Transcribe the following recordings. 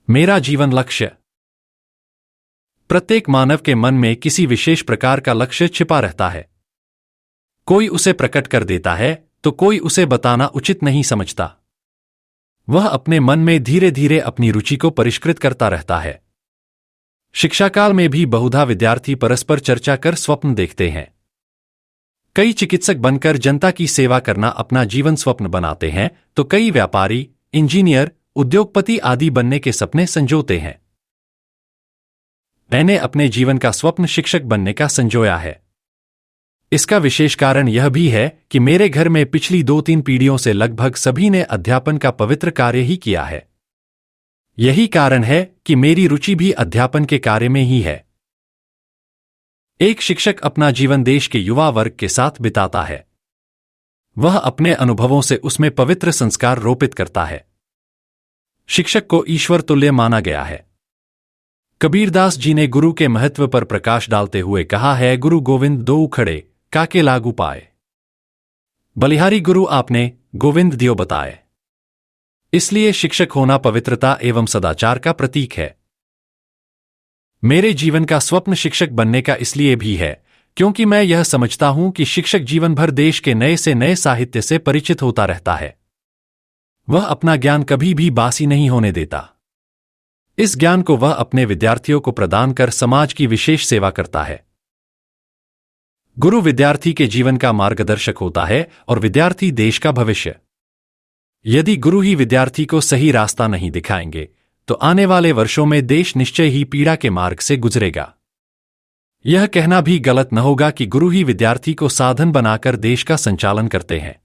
मेरा जीवन लक्ष्य। प्रत्येक मानव के मन में किसी विशेष प्रकार का लक्ष्य छिपा रहता है। कोई उसे प्रकट कर देता है तो कोई उसे बताना उचित नहीं समझता। वह अपने मन में धीरे धीरे अपनी रुचि को परिष्कृत करता रहता है। शिक्षाकाल में भी बहुधा विद्यार्थी परस्पर चर्चा कर स्वप्न देखते हैं। कई चिकित्सक बनकर जनता की सेवा करना अपना जीवन स्वप्न बनाते हैं तो कई व्यापारी, इंजीनियर, उद्योगपति आदि बनने के सपने संजोते हैं। मैंने अपने जीवन का स्वप्न शिक्षक बनने का संजोया है। इसका विशेष कारण यह भी है कि मेरे घर में पिछली 2-3 पीढ़ियों से लगभग सभी ने अध्यापन का पवित्र कार्य ही किया है। यही कारण है कि मेरी रुचि भी अध्यापन के कार्य में ही है। एक शिक्षक अपना जीवन देश के युवा वर्ग के साथ बिताता है। वह अपने अनुभवों से उसमें पवित्र संस्कार रोपित करता है। शिक्षक को ईश्वर तुल्य माना गया है। कबीरदास जी ने गुरु के महत्व पर प्रकाश डालते हुए कहा है, गुरु गोविंद दो खड़े, काके लागू पाए। बलिहारी गुरु आपने, गोविंद दियो बताए। इसलिए शिक्षक होना पवित्रता एवं सदाचार का प्रतीक है। मेरे जीवन का स्वप्न शिक्षक बनने का इसलिए भी है क्योंकि मैं यह समझता हूं कि शिक्षक जीवन भर देश के नए से नए साहित्य से परिचित होता रहता है। वह अपना ज्ञान कभी भी बासी नहीं होने देता। इस ज्ञान को वह अपने विद्यार्थियों को प्रदान कर समाज की विशेष सेवा करता है। गुरु विद्यार्थी के जीवन का मार्गदर्शक होता है और विद्यार्थी देश का भविष्य। यदि गुरु ही विद्यार्थी को सही रास्ता नहीं दिखाएंगे तो आने वाले वर्षों में देश निश्चय ही पीड़ा के मार्ग से गुजरेगा। यह कहना भी गलत न होगा कि गुरु ही विद्यार्थी को साधन बनाकर देश का संचालन करते हैं।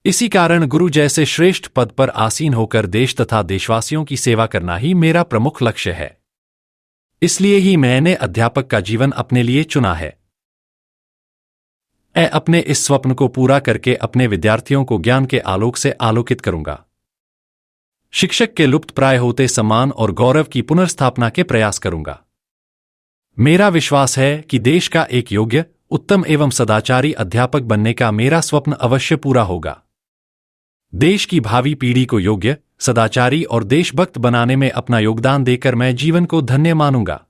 इसी कारण गुरु जैसे श्रेष्ठ पद पर आसीन होकर देश तथा देशवासियों की सेवा करना ही मेरा प्रमुख लक्ष्य है। इसलिए ही मैंने अध्यापक का जीवन अपने लिए चुना है। मैं अपने इस स्वप्न को पूरा करके अपने विद्यार्थियों को ज्ञान के आलोक से आलोकित करूंगा। शिक्षक के लुप्त प्राय होते सम्मान और गौरव की पुनर्स्थापना के प्रयास करूंगा। मेरा विश्वास है कि देश का एक योग्य, उत्तम एवं सदाचारी अध्यापक बनने का मेरा स्वप्न अवश्य पूरा होगा। देश की भावी पीढ़ी को योग्य, सदाचारी और देशभक्त बनाने में अपना योगदान देकर मैं जीवन को धन्य मानूंगा।